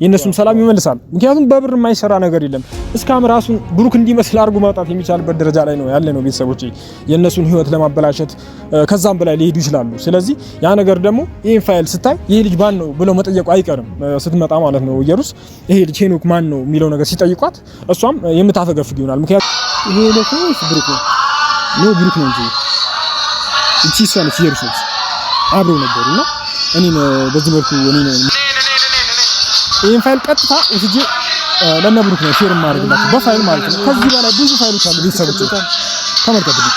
የነሱም ሰላም ይመልሳል። ምክንያቱም በብር የማይሰራ ነገር የለም። እስካም ራሱን ብሩክ እንዲመስል አድርጎ ማውጣት የሚቻልበት ደረጃ ላይ ነው ያለ ነው። ቤተሰቦቼ የነሱን ህይወት ለማበላሸት ከዛም በላይ ሊሄዱ ይችላሉ። ስለዚህ ያ ነገር ደግሞ ይሄን ፋይል ስታይ ይሄ ልጅ ማን ነው ብለው መጠየቁ አይቀርም ስትመጣ ማለት ነው። ኢየሩስ ይሄ ልጅ ሄኖክ ማን ነው የሚለው ነገር ሲጠይቋት እሷም የምታፈገፍግ ይሆናል። ምክንያቱም ይሄ ልጅ ብሩክ ነው ብሩክ ነው እንጂ እቺ ሰነች ኢየሩስ አብረው ነበርና እኔን በዚህ መልኩ ይሄን ፋይል ቀጥታ እዚህ ለነ ብሩክ ነው ሼር ማድረግላችሁ በፋይል ማለት ነው። ከዚህ በላይ ብዙ ፋይሎች አሉ። ቤተሰቦች ተመልከቱልኝ።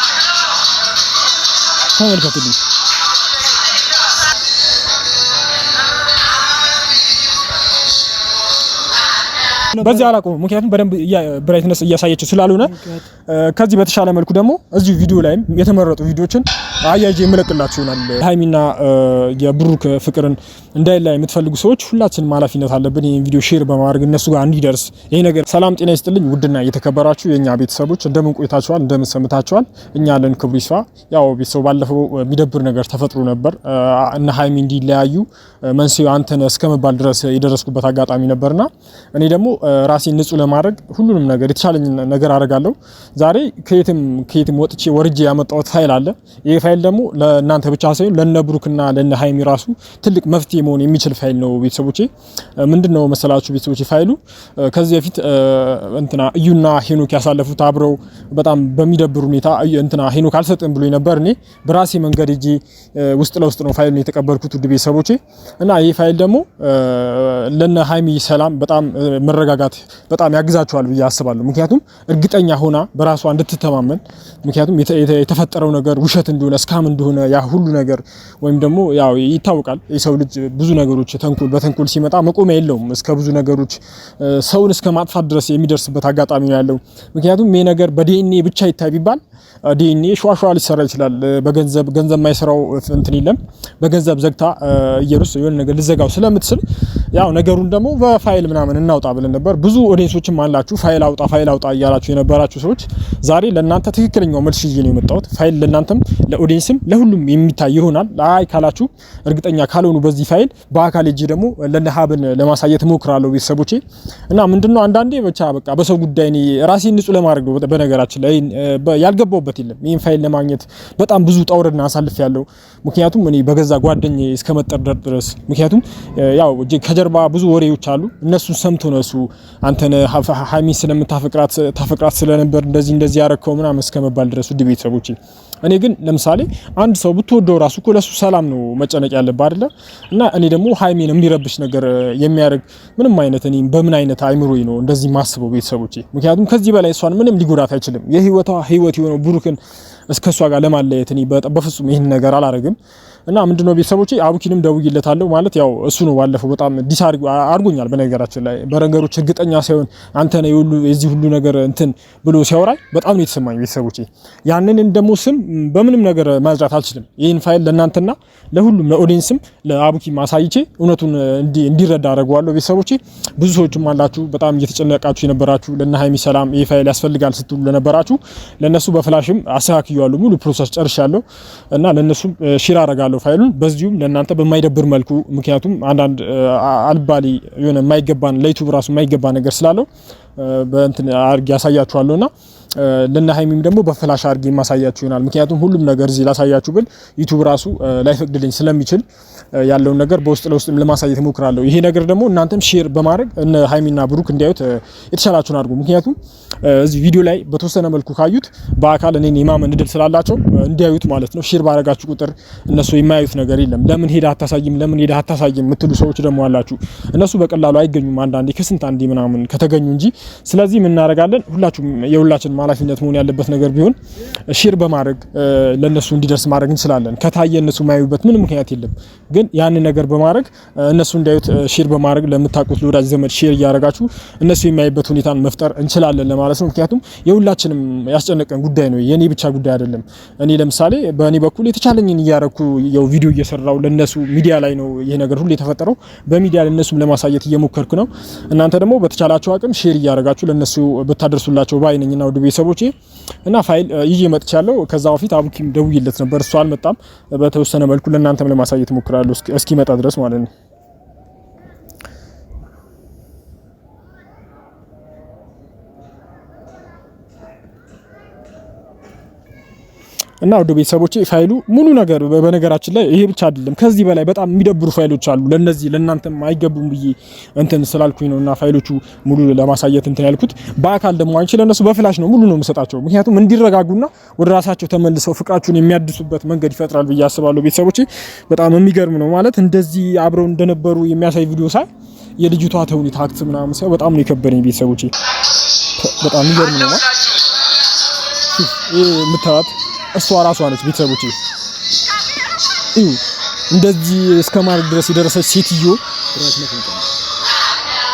በዚህ አላቆም ምክንያቱም በደንብ ብራይትነስ እያሳየችው ስላልሆነ ከዚህ በተሻለ መልኩ ደግሞ እዚህ ቪዲዮ ላይም የተመረጡ ቪዲዮችን አያይዤ የምለቅላችሁ ይሆናል። ሃይሚና የብሩክ ፍቅርን እንዳይላይ የምትፈልጉ ሰዎች ሁላችንም ኃላፊነት አለብን ይሄን ቪዲዮ ሼር በማድረግ እነሱ ጋር እንዲደርስ ይሄ ነገር። ሰላም ጤና ይስጥልኝ ውድና እየተከበራችሁ የኛ ቤተሰቦች እንደምን ቆይታችኋል? እንደምን ሰምታችኋል? እኛ አለን ክብሩ ይስፋ። ያው ቤተሰብ ባለፈው የሚደብር ነገር ተፈጥሮ ነበር እና ሃይሚ እንዲለያዩ መንስኤው አንተን እስከመባል ድረስ የደረስኩበት አጋጣሚ ነበርና እኔ ደግሞ ራሴን ንጹህ ለማድረግ ሁሉንም ነገር የተቻለኝ ነገር አደርጋለሁ። ዛሬ ከየትም ወጥቼ ወርጄ ያመጣሁት ፋይል አለ። ይሄ ፋይል ደግሞ ለእናንተ ብቻ ሳይሆን ለነ ብሩክና ለነ ሃይሚ ራሱ ትልቅ መፍትሄ መሆን የሚችል ፋይል ነው። ቤተሰቦቼ ምንድነው መሰላችሁ? ቤተሰቦቼ ፋይሉ ከዚህ በፊት እዩና ሄኖክ ያሳለፉት አብረው በጣም በሚደብር ሁኔታ ሄኖክ አልሰጥም ብሎ ነበር። እኔ በራሴ መንገድ እጄ ውስጥ ለውስጥ ነው ፋይሉን የተቀበልኩት ውድ ቤተሰቦቼ። እና ይሄ ፋይል ደግሞ ለነ ሃይሚ ሰላም በጣም መረጋጋት በጣም ያግዛቸዋል ብዬ አስባለሁ። ምክንያቱም እርግጠኛ ሆና በራሷ እንድትተማመን፣ ምክንያቱም የተፈጠረው ነገር ውሸት እንደሆነ ስካም እንደሆነ ያ ሁሉ ነገር ወይም ደግሞ ያው ይታወቃል የሰው ልጅ ብዙ ነገሮች በተንኮል ሲመጣ መቆሚያ የለውም። እስከ ብዙ ነገሮች ሰውን እስከ ማጥፋት ድረስ የሚደርስበት አጋጣሚ ነው ያለው። ምክንያቱም ይሄ ነገር በዲኤንኤ ብቻ ይታይ ቢባል ዲኤንኤ ሸዋሸዋ ሊሰራ ይችላል። ገንዘብ የማይሰራው እንትን የለም። በገንዘብ ዘግታ ኢየሩስ የሆነ ነገር ልዘጋው ስለምትስል ያው ነገሩን ደግሞ በፋይል ምናምን እናውጣ ብለን ነበር። ብዙ ኦዲየንሶችም አላችሁ ፋይል አውጣ እያላችሁ የነበራችሁ ሰዎች ዛሬ ለእናንተ ትክክለኛው መልስ ይዤ ነው የመጣሁት። ፋይል ለእናንተም ለኦዲየንስም ለሁሉም የሚታይ ይሆናል። አይ ካላችሁ እርግጠኛ ካልሆኑ በዚህ ፋይል በአካል እጄ ደግሞ ለነሃብን ለማሳየት ሞክራለሁ ቤተሰቦቼ። እና ምንድነው አንዳንዴ በቃ በሰው ጉዳይ እኔ ራሴን ንጹህ ለማድረግ ነው። በነገራችን ላይ ያልገባውበት የለም። ይሄን ፋይል ለማግኘት በጣም ብዙ ጣውረድና አሳልፍ ያለው ምክንያቱም እኔ በገዛ ጓደኛዬ እስከመጠርጠር ድረስ ምክንያቱም ያው ከጀርባ ብዙ ወሬዎች አሉ። እነሱን ሰምቶ ነው እሱ አንተነ ሃይሚን ስለምታፈቅራት ስለነበር እንደዚህ ያረከው ምናምን እስከመባል ድረስ ውድ ቤተሰቦቼ። እኔ ግን ለምሳሌ አንድ ሰው ብትወደው ራሱ እኮ ለሱ ሰላም ነው መጨነቅ ያለበት አይደለ? እና እኔ ደግሞ ሃይሚን የሚረብሽ ነገር የሚያደርግ ምንም አይነት እኔ በምን አይነት አይምሮዬ ነው እንደዚህ ማስበው ቤተሰቦቼ። ምክንያቱም ከዚህ በላይ እሷን ምንም ሊጎዳት አይችልም። የህይወቷ ህይወት የሆነው ብሩክን እስከሷ ጋር ለማለየት እኔ በፍጹም ይሄን ነገር አላረግም። እና ምንድነው ቤተሰቦቼ አቡኪንም ደውዬለታለሁ። ማለት ያው እሱ ነው ባለፈው በጣም ዲስ አድርጎኛል። በነገራችን ላይ በረንገሮች እርግጠኛ ሳይሆን አንተ ነው የዚህ ሁሉ ነገር እንትን ብሎ ሲያወራኝ በጣም ነው የተሰማኝ ቤተሰቦቼ። ያንን ደግሞ ስም በምንም ነገር ማዝራት አልችልም። ይሄን ፋይል ለእናንተና ለሁሉም ለኦዲየንስም ለአቡኪ ማሳይቼ እውነቱን እንዲረዳ አደርገዋለሁ ቤተሰቦቼ። ብዙ ሰዎችም አላችሁ በጣም እየተጨነቃችሁ የነበራችሁ ለነ ሃይሚ ሰላም ይሄ ፋይል ያስፈልጋል ስትሉ ለነበራችሁ ለነሱ በፍላሽም አስተካክያለሁ። ሙሉ ፕሮሰስ ጨርሻለሁ እና ለነሱም ሼር አደርጋለሁ ፋይሉን በዚሁም ለእናንተ በማይደብር መልኩ። ምክንያቱም አንዳንድ አልባሊ የሆነ የማይገባን ለዩቲዩብ ራሱ የማይገባ ነገር ስላለው በእንትን አድርጌ ያሳያችኋለሁና ለነ ሃይሚም ደግሞ በፍላሽ አድርጌ ማሳያችሁ ይሆናል። ምክንያቱም ሁሉም ነገር እዚህ ላሳያችሁ ብል ዩቲዩብ ራሱ ላይፈቅድልኝ ስለሚችል ያለውን ነገር በውስጥ ለውስጥም ለማሳየት እሞክራለሁ። ይሄ ነገር ደግሞ እናንተም ሼር በማድረግ እነ ሃይሚና ብሩክ እንዲያዩት የተሻላችሁን አድርጉ። ምክንያቱም እዚህ ቪዲዮ ላይ በተወሰነ መልኩ ካዩት በአካል እኔን የማመን እድል ስላላቸው እንዲያዩት ማለት ነው። ሼር ባረጋችሁ ቁጥር እነሱ የማያዩት ነገር የለም። ለምን ሄዳ አታሳይም የምትሉ ሰዎች ደግሞ አላችሁ። እነሱ በቀላሉ አይገኙም። አንዳንዴ ከስንት አንዴ ምናምን ከተገኙ እንጂ። ስለዚህ ምን እናደርጋለን? ሁላችሁም የሁላችን ኃላፊነት መሆን ያለበት ነገር ቢሆን ሼር በማድረግ ለነሱ እንዲደርስ ማድረግ እንችላለን። ከታየ እነሱ ማዩበት ምንም ምክንያት የለም። ግን ያን ነገር በማድረግ እነሱ እንዲያዩት ሼር በማድረግ ለምታውቁት ለወዳጅ ዘመድ ሼር እያደረጋችሁ እነሱ የሚያዩበት ሁኔታን መፍጠር እንችላለን ለማለት ነው። ምክንያቱም የሁላችንም ያስጨነቀን ጉዳይ ነው፣ የኔ ብቻ ጉዳይ አይደለም። እኔ ለምሳሌ በእኔ በኩል የተቻለኝን እያረኩ ያው ቪዲዮ እየሰራው ለነሱ ሚዲያ ላይ ነው ይሄ ነገር ሁሉ የተፈጠረው በሚዲያ ለነሱም ለማሳየት እየሞከርኩ ነው። እናንተ ደግሞ በተቻላችሁ አቅም ሼር እያደረጋችሁ ለነሱ ብታደርሱላቸው ባይነኝና ወደ ቤተሰቦቼ እና ፋይል ይዤ መጥቻለሁ። ከዛ በፊት አቡኪም ደውዬለት ነበር፣ እሱ አልመጣም። በተወሰነ መልኩ ለእናንተም ለማሳየት እሞክራለሁ እስኪመጣ ድረስ ማለት ነው። እና ወደ ቤተሰቦቼ ፋይሉ ሙሉ ነገር በነገራችን ላይ ይሄ ብቻ አይደለም፣ ከዚህ በላይ በጣም የሚደብሩ ፋይሎች አሉ። ለነዚህ ለእናንተም አይገቡም ብዬ እንትን ስላልኩኝ ነውና ፋይሎቹ ሙሉ ለማሳየት እንትን ያልኩት። በአካል ደግሞ አንቺ ለነሱ በፍላሽ ነው ሙሉ ነው የምሰጣቸው፣ ምክንያቱም እንዲረጋጉና ወደ ራሳቸው ተመልሰው ፍቅራቸውን የሚያድሱበት መንገድ ይፈጥራል ብዬ አስባለሁ። ቤተሰቦቼ በጣም የሚገርም ነው ማለት እንደዚህ አብረው እንደነበሩ የሚያሳይ ቪዲዮ ሳይ የልጅቷ ተውኔት አክት ምናምን ሳይ በጣም ነው የከበደኝ። ቤተሰቦቼ በጣም የሚገርም ነው ማለት ይሄ የምታዩት እሷ ራሷ ነች። ቤተሰቦቼ እዩ እንደዚህ እስከ ማለት ድረስ የደረሰች ሴትዮ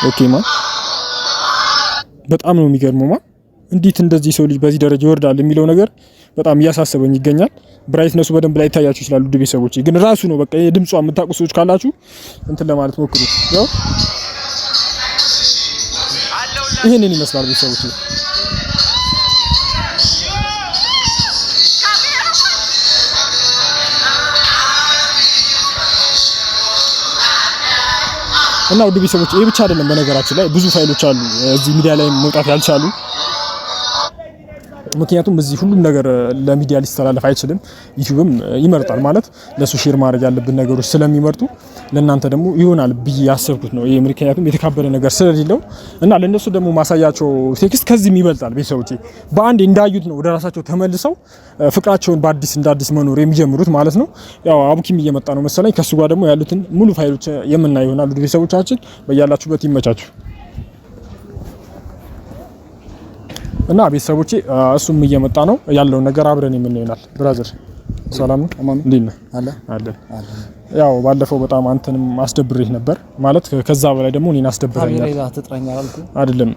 ኦኬ ማ በጣም ነው የሚገርመው ማ እንዴት እንደዚህ ሰው ልጅ በዚህ ደረጃ ይወርዳል የሚለው ነገር በጣም እያሳሰበኝ ይገኛል። ብራይትነሱ በደንብ ላይ ታያችሁ ይችላል ውድ ቤተሰቦቼ፣ ግን ራሱ ነው በቃ የድምጿ የምታውቁ ሰዎች ካላችሁ እንትን ለማለት ሞክሩ። ያው ይሄንን ይመስላል ቤተሰቦቼ። እና ውድ ቤተሰቦቼ ይሄ ብቻ አይደለም፣ በነገራችን ላይ ብዙ ፋይሎች አሉ እዚህ ሚዲያ ላይ መውጣት ያልቻሉ። ምክንያቱም እዚህ ሁሉም ነገር ለሚዲያ ሊስተላለፍ አይችልም። ዩቲዩብም ይመርጣል ማለት ለሱ ሼር ማድረግ ያለብን ነገሮች ስለሚመርጡ ለእናንተ ደግሞ ይሆናል ብዬ ያሰብኩት ነው። ይሄ ምክንያቱም የተካበረ ነገር ስለሌለው እና ለነሱ ደግሞ ማሳያቸው ቴክስት ከዚህም ይበልጣል። ቤተሰቦቼ በአንድ እንዳዩት ነው ወደ ራሳቸው ተመልሰው ፍቅራቸውን እንዳዲስ መኖር የሚጀምሩት ማለት ነው። ያው አቡኪም እየመጣ ነው መሰለኝ። ከሱ ጋር ደግሞ ያሉትን ሙሉ ፋይሎች የምናይ ይሆናል። ውድ ቤተሰቦቻችን በያላችሁበት ይመቻችሁ። እና ቤተሰቦቼ እሱም እየመጣ ነው ያለው ነገር አብረን የምናየው ይሆናል። ብራዘር ሰላም ነው እንዴት ነህ? አለ ያው ባለፈው በጣም አንተንም አስደብሬህ ነበር ማለት ከዛ በላይ ደግሞ እኔን አስደብረኛል አይደለም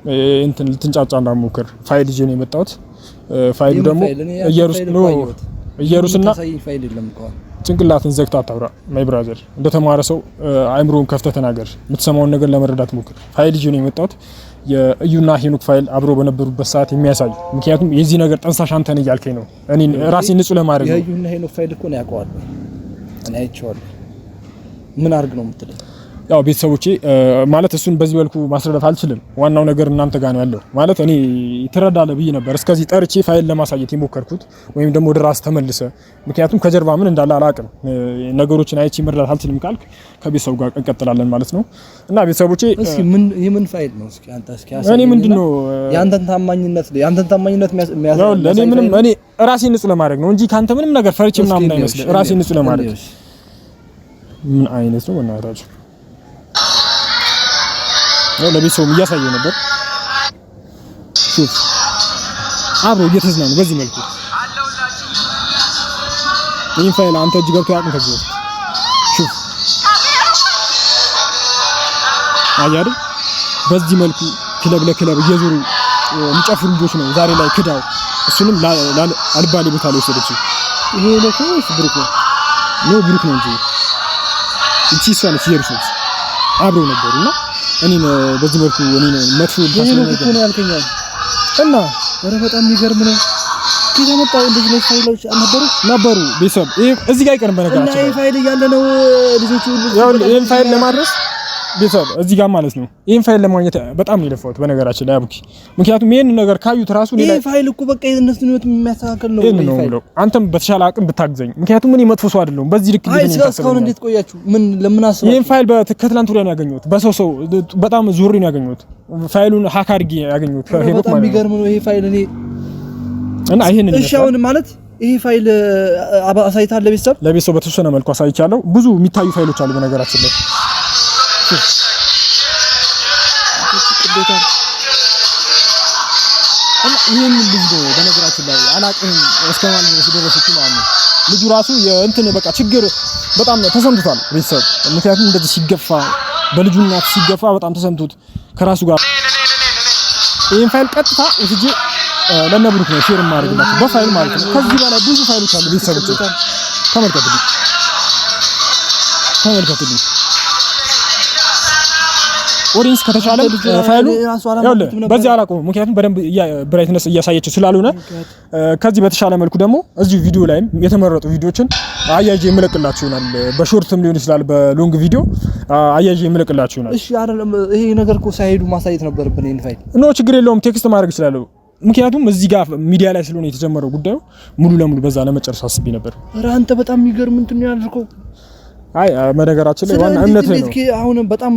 እንትን ልትንጫጫ እንዳትሞክር ፋይል ይዤ ነው የመጣሁት። ፋይሉ ደግሞ ኢየሩስና ፋይል የለም እኮ ጭንቅላትን ዘግታ አታውራ ማይ ብራዘር። እንደተማረ ሰው አይምሮን ከፍተህ ተናገር፣ የምትሰማውን ነገር ለመረዳት ሞክር። ፋይል ይዤ ነው የመጣሁት የእዩና ሄኖክ ፋይል አብሮ በነበሩበት ሰዓት የሚያሳይ። ምክንያቱም የዚህ ነገር ጠንሳሽ አንተ ነህ እያልከኝ ነው እኔ ራሴን ንጹህ ለማድረግ ነው። የእዩና ሄኖክ ፋይል እኮ ነው ያውቀዋለሁ እኔ አይቼዋለሁ። ምን አድርግ ነው የምትለኝ? ያው ቤተሰቦቼ ማለት እሱን በዚህ መልኩ ማስረዳት አልችልም። ዋናው ነገር እናንተ ጋር ነው ያለው ማለት እኔ ትረዳለህ ብዬ ነበር እስከዚህ ጠርቼ ፋይል ለማሳየት የሞከርኩት ወይም ደግሞ ወደ ራስ ተመልሰ። ምክንያቱም ከጀርባ ምን እንዳለ አላውቅም። ነገሮችን አይቼ መረዳት አልችልም ካልክ ከቤተሰቡ ጋር እንቀጥላለን ማለት ነው። እና ቤተሰቦቼ እስኪ ምን የምን ፋይል ነው? እስኪ አንተ እስኪ እኔ ምንድነው ያንተን ታማኝነት የሚያሳይ እኔ ምንም እኔ ራሴን ንጹህ ለማድረግ ነው እንጂ ካንተ ምንም ነገር ፈርቼ ምናምን አይመስልም። ራሴን ንጹህ ለማድረግ ምን አይነት ነው እናታችሁ ለቤተሰቡም እያሳየው ነበር። ሹፍ አብሮ እየተዝናኑ በዚህ መልኩ ይሄን ፋይል አንተ እጅ ገብቶ ያውቁ ከዚህ ሹፍ አያዱ በዚህ መልኩ ክለብ ለክለብ እየዞሩ የሚጨፍሩ ልጆች ነው ዛሬ ላይ ክዳው እሱንም አልባሌ ቦታ ላይ ወሰደችው። ይሄ ነው ብሩክ ነው ብሩክ ነው እንጂ እቺ ሰነች ይርሱት አብሮ ነበርና እኔ በዚህ መልኩ እኔ መጥፎ ታስነገር ነው ያልከኝ እና ወረ በጣም የሚገርም ነው። ከመጣው እንደዚህ ነው ፋይሎች ነበሩ ቤተሰብ እዚህ ጋር ይቀርም በነገራችን እና ይሄ ፋይል እያለ ነው ልጆቹ ያው ይሄን ፋይል ለማድረስ ቤተሰብ እዚህ ጋር ማለት ነው ይሄን ፋይል ለማግኘት በጣም ነው የለፋሁት በነገራችን ላይ አቡኪ። ምክንያቱም ይሄን ነገር ካዩት ራሱ ይሄ ፋይል እኮ በቃ የእነሱን ህይወት የሚያስተካክል ነው ይሄ ፋይል። አንተም በተሻለ አቅም ብታግዘኝ፣ ምክንያቱም እኔ መጥፎ ሰው አይደለሁም። በዚህ ልክ እንዴት ነው ታስበው? እንዴት ቆያችሁ? ምን ለምን አስበው? ይሄን ፋይል ከትላንት ወዲያ ነው ያገኘሁት። በሰው በጣም ዙሪ ነው ያገኘሁት። ፋይሉን ሃክ አድርጌ ያገኘሁት ከሄኖክ ማለት ነው። በጣም የሚገርም ነው ይሄ ፋይል እኔ እና ይሄንን እሺ አሁን ማለት ይሄ ፋይል አሳይታለህ ለቤተሰብ በተወሰነ መልኩ አሳይቻለሁ። ብዙ የሚታዩ ፋይሎች አሉ በነገራችን ላይ እና ይሄን ልጅ ነው በነገራችን ላይ አላቅም እስከማን ድረስ ደረሰች ማለት ነው። ልጁ ራሱ የእንትን በቃ ችግር በጣም ተሰምቶታል ቤተሰብ። ምክንያቱም እንደዚህ ሲገፋ በልጁ እናት ሲገፋ በጣም ተሰምቶት ከራሱ ጋር ይሄን ፋይል ቀጥታ ወስጄ ለነብሩክ ነው ሼር ማድረግላችሁ በፋይል ማለት ነው። ከዚህ በላይ ብዙ ፋይሎች አሉ ቤተሰቦች ተመልከቱልኝ። ኦዲንስ ከተቻለ ፋይሉ ያው በዚህ አላቆም። ምክንያቱም በደንብ ብራይትነስ እያሳየችው ስላልሆነ ከዚህ በተሻለ መልኩ ደግሞ እዚህ ቪዲዮ ላይም የተመረጡ ቪዲዮችን አያይዤ የምለቅላችሁ ይሆናል። በሾርትም ሊሆን ይችላል በሎንግ ቪዲዮ አያይዤ የምለቅላችሁ ይሆናል። እሺ አይደለም ይሄ ነገር እኮ ሳይሄዱ ማሳየት ነበርብን። ይሄን ፋይል ኖ ችግር የለውም ቴክስት ማድረግ እችላለሁ። ምክንያቱም እዚህ ጋር ሚዲያ ላይ ስለሆነ የተጀመረው ጉዳዩ ሙሉ ለሙሉ በዛ ለመጨረስ አስቤ ነበር። ኧረ አንተ በጣም የሚገርም እንትን ነው ያልከው። አይ በነገራችን ላይ ዋና እምነት ነው። አሁን በጣም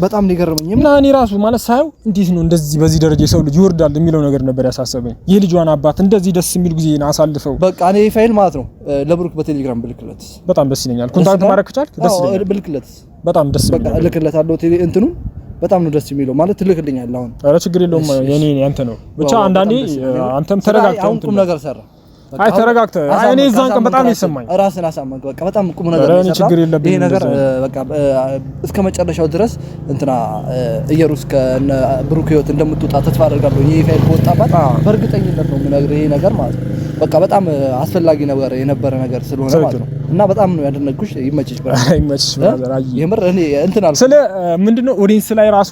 በጣም ሊገርመኝ እና እኔ ራሱ ማለት ሳየው እንዴት ነው እንደዚህ በዚህ ደረጃ የሰው ልጅ ይወርዳል የሚለው ነገር ነበር ያሳሰበኝ። የልጇን አባት እንደዚህ ደስ የሚል ጊዜ አሳልፈው በቃ እኔ ፋይል ማለት ነው ለብሩክ በቴሌግራም ብልክለት በጣም ደስ ይለኛል። ኮንታክት ማድረግ ከቻልክ ደስ ይለኛል። ብልክለት በጣም ደስ ይለኛል። በቃ ልክለታለሁ እንትኑን በጣም ነው ደስ የሚለው ማለት ትልክልኛል። አሁን ኧረ ችግር የለውም የኔ ያንተ ነው ብቻ አንዳንዴ አንተም ተረጋግተህ አሁን ቁም ነገር ሰራ አይ ተረጋግተህ አይ እኔ እዛን ቀን በጣም ይሰማኝ ራስን አሳመንክ በቃ በጣም ቁም ነገር ነው ሰራ። ይሄ ነገር በቃ እስከ መጨረሻው ድረስ እንትና ኢየሩስ ከነ ብሩክ ህይወት እንደምትወጣ ተስፋ አደርጋለሁ። ይሄ ፋይል ከወጣባት በእርግጠኝነት ነው የምነግርህ ይሄ ነገር ማለት ነው በቃ በጣም አስፈላጊ ነገር የነበረ ነገር ስለሆነ ማለት ነው። እና በጣም ነው ያደነኩሽ። ይመችሽ ብራዘር ይመችሽ ብራዘር። አይ የምር እኔ እንትን አልኩ ስለ ምንድነው ኦዲየንስ ላይ ራሱ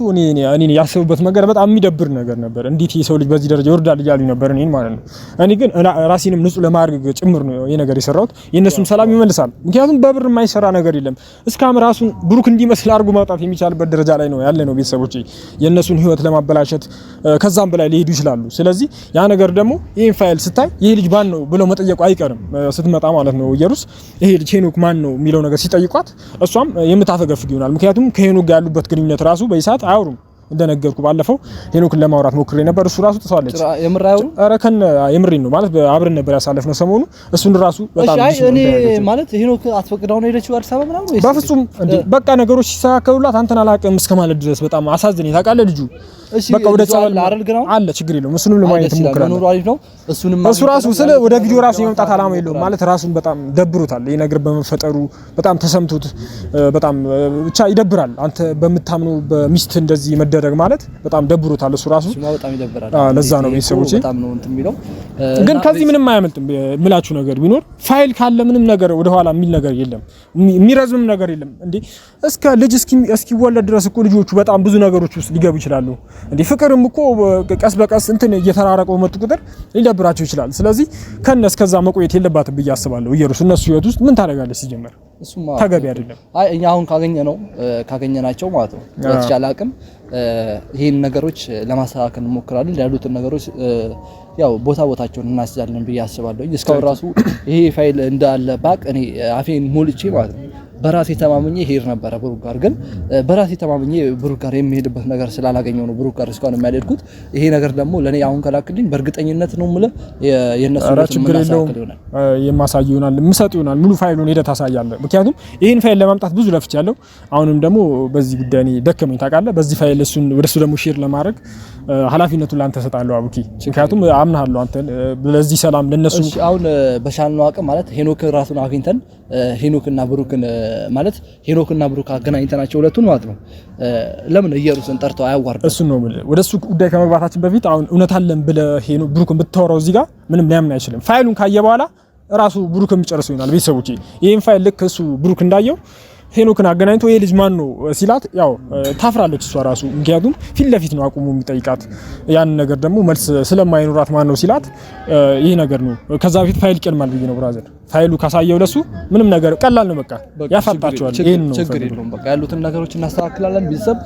እኔ ያሰቡበት ነገር በጣም የሚደብር ነገር ነበር። እንዴት የሰው ልጅ በዚህ ደረጃ ይወርዳል እያሉኝ ነበር እኔን ማለት ነው። እኔ ግን ራሴንም ንጹህ ለማድረግ ጭምር ነው ይሄ ነገር የሰራሁት። የነሱም ሰላም ይመልሳል። ምክንያቱም በብር የማይሰራ ነገር የለም። እስካም ራሱን ብሩክ እንዲመስል አድርጎ ማውጣት የሚቻልበት ደረጃ ላይ ነው ያለ ነው ቤተሰቦቼ። የነሱን ህይወት ለማበላሸት ከዛም በላይ ሊሄዱ ይችላሉ። ስለዚህ ያ ነገር ደግሞ ይሄን ፋይል ስታይ ይሄ ልጅ ማን ነው ብለው መጠየቁ አይቀርም ስትመጣ ማለት ነው። ኢየሩስ ይሄ ልጅ ሄኖክ ማን ነው የሚለው ነገር ሲጠይቋት እሷም የምታፈገፍግ ይሆናል። ምክንያቱም ከሄኖክ ጋር ያሉበት ግንኙነት ራሱ በይሳት አያወሩም። እንደነገርኩ ባለፈው ሄኖክን ለማውራት ሞክሬ ነበር። እሱ ራሱ ተሷለች። የምራዩ አረከን የምሪን ነው ማለት አብረን ነበር ያሳለፍነው ሰሞኑ። እሱን ራሱ በጣም እኔ ማለት ሄኖክ አትፈቅዳው ነው የሄደችው አዲስ አበባ ምናምን ወይስ በፍጹም እንዴ በቃ ነገሮች ሲሳካሉላት አንተን አላቀም እስከማለት ድረስ በጣም አሳዝነኝ ታውቃለህ። ልጁ በቃ ወደ ጸበል አለ ችግር የለውም። እሱንም ለማየት ሞክራለሁ። እሱ ራሱ ስለ ወደ ቪዲዮ ራሱ የመምጣት አላማ የለውም ማለት ራሱን በጣም ደብሮታል። ይሄ ነገር በመፈጠሩ በጣም ተሰምቶት በጣም ብቻ ይደብራል። አንተ በምታምነው በሚስት እንደዚህ መደረግ ማለት በጣም ደብሮታል። እሱ ራሱ በጣም ይደብራል። ለዛ ነው ቤተሰቦቼ በጣም ነው እንትን የሚለው ግን ከዚህ ምንም አያመልጥም። ምላችሁ ነገር ቢኖር ፋይል ካለ ምንም ነገር ወደ ኋላ የሚል ነገር የለም። የሚረዝምም ነገር የለም። እንዴ እስከ ልጅ እስኪወለድ ድረስ እኮ ልጆቹ በጣም ብዙ ነገሮች ውስጥ ሊገቡ ይችላሉ። እንዴ ፍቅርም እኮ ቀስ በቀስ እንትን እየተራረቀው መጡ ቁጥር ሊደብራቸው ይችላል። ስለዚህ ከነስ ከዛ መቆየት የለባትም ብዬ አስባለሁ። ኢየሩስ እነሱ ህይወት ውስጥ ምን ታደርጋለች ሲጀመር ተገቢ አይደለም። አይ እኛ አሁን ካገኘናቸው ማለት ነው በተቻለ አቅም ይሄን ነገሮች ለማስተካከል እንሞክራለን። ያሉትን ነገሮች ያው ቦታቸውን እናስይዛለን ብዬ አስባለሁ። እስካሁን ራሱ ይሄ ፋይል እንዳለ ባቅ እኔ አፌን ሞልቼ ማለት ነው በራሴ ተማምኜ ሄድ ነበር ብሩክ ጋር። ግን በራሴ ተማምኜ ብሩክ ጋር የሚሄድበት ነገር ስላላገኘው ነው ብሩክ ጋር እስካሁን የሚያደርጉት። ይሄ ነገር ደግሞ ለኔ አሁን ከላክልኝ በእርግጠኝነት ነው የምልህ የነሱ ችግር የለውም የማሳይ ይሆናል የምሰጥ ይሆናል። ሙሉ ፋይሉን ሄደህ ታሳያለህ። ምክንያቱም ይሄን ፋይል ለማምጣት ብዙ ለፍቻለሁ። አሁንም ደግሞ በዚህ ጉዳይ እኔ ደከመኝ ታውቃለህ። በዚህ ፋይል ወደሱ ደግሞ ሼር ለማድረግ ኃላፊነቱን ላንተ ሰጣለሁ አቡኪ። ምክንያቱም አምናለሁ አንተ ለዚህ ሰላም ለነሱ አሁን በሻልነው አቅም ማለት ሄኖክ ራሱን አግኝተን ሄኖክና ብሩክን ማለት ሄኖክና ብሩክ አገናኝተናቸው ሁለቱን ማለት ነው ለምን ኢየሩስን ጠርተው አያዋርዱ? እሱ ነው ማለት ወደሱ ጉዳይ ከመግባታችን በፊት አሁን እውነት አለን ብለህ ሄኖክ ብሩክን ብታወራው እዚህ ጋር ምንም ሊያምን አይችልም። ፋይሉን ካየ በኋላ ራሱ ብሩክ የሚጨርሰው ይሆናል። ቤተሰቦቼ ይሄን ፋይል ልክ እሱ ብሩክ እንዳየው ሄኖክን አገናኝቶ ይሄ ልጅ ማን ነው ሲላት ያው ታፍራለች እሷ ራሱ። ምክንያቱም ፊት ለፊት ነው አቁሞ የሚጠይቃት። ያን ነገር ደግሞ መልስ ስለማይኖራት ማን ነው ሲላት ይሄ ነገር ነው። ከዛ በፊት ፋይል ይቀድማል ብዬ ነው ብራዘር። ፋይሉ ካሳየው ለሱ ምንም ነገር ቀላል ነው። በቃ ያፋጣቸዋል። ይሄን ነው ችግር የለውም። በቃ ያሉትን ነገሮች እናስተካክላለን። ቤተሰብ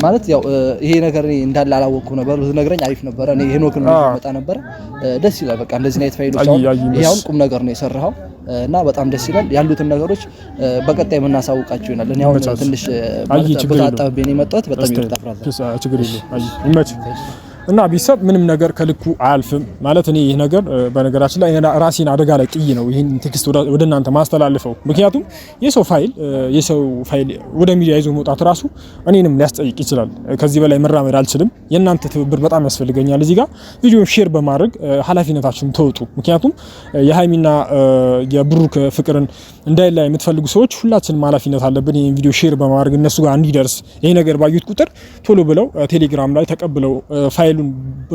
ማለት ያው ይሄ ነገር እኔ እንዳለ አላወቅኩም ነበር። ብትነግረኝ አሪፍ ነበር። እኔ ሄኖክን መጣ ነበር ደስ ይላል። በቃ እንደዚህ አይነት ፋይሎች አሁን ቁም ነገር ነው የሰራው እና በጣም ደስ ይላል። ያሉትን ነገሮች በቀጣይ የምናሳውቃቸው ይሆናል። እኔ አሁን ትንሽ በታጠብብኝ የመጣሁት በጣም ይወጣፍራል። ችግር የለውም። አይ ይመች እና ቢሰብ ምንም ነገር ከልኩ አያልፍም ማለት እኔ ይሄ ነገር በነገራችን ላይ ራሴን አደጋ ላይ ጥዬ ነው ይሄን ቴክስት ወደ እናንተ ማስተላልፈው። ምክንያቱም የሰው ፋይል ወደ ሚዲያ ይዞ መውጣት ራሱ እኔንም ሊያስጠይቅ ይችላል። ከዚህ በላይ መራመድ አልችልም። የእናንተ ትብብር በጣም ያስፈልገኛል። እዚህ ጋር ቪዲዮን ሼር በማድረግ ኃላፊነታችሁን ተወጡ። ምክንያቱም የሃይሚና የብሩክ ፍቅርን እንዳይላይ የምትፈልጉ ሰዎች ሁላችንም ኃላፊነት አለብን። ይሄን ቪዲዮ ሼር በማድረግ እነሱ ጋር እንዲደርስ ይሄ ነገር ባዩት ቁጥር ቶሎ ብለው ቴሌግራም ላይ ተቀብለው ፋይሉን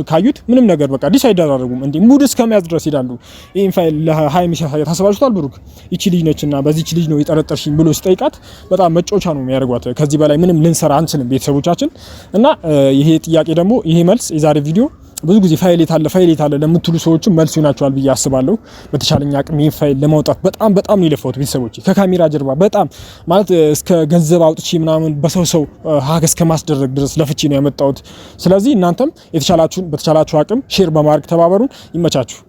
ካዩት ምንም ነገር በቃ ዲሳይድ አደረጉም እንዴ ሙድ እስከመያዝ ድረስ ይላሉ። ይሄን ፋይል ለሃይሚ ሲያሳይ ታስባችሁታል። ብሩክ እቺ ልጅ ነችና በዚህች ልጅ ነው የጠረጠርሽኝ ብሎ ሲጠይቃት በጣም መጮቻ ነው የሚያደርጓት። ከዚህ በላይ ምንም ልንሰራ አንችልም ቤተሰቦቻችን። እና ይሄ ጥያቄ ደግሞ ይሄ መልስ የዛሬ ቪዲዮ ብዙ ጊዜ ፋይል የታለ ለምትሉ ሰዎች መልስ ይሆናችኋል ብዬ አስባለሁ። በተቻለኝ አቅም ይሄን ፋይል ለማውጣት በጣም ነው የለፋሁት ቤተሰቦቼ። ከካሜራ ጀርባ በጣም ማለት እስከ ገንዘብ አውጥቼ ምናምን በሰው ሀክ እስከ ማስደረግ ድረስ ለፍቼ ነው ያመጣሁት። ስለዚህ እናንተም በተቻላችሁ አቅም ሼር በማድረግ ተባበሩን። ይመቻችሁ።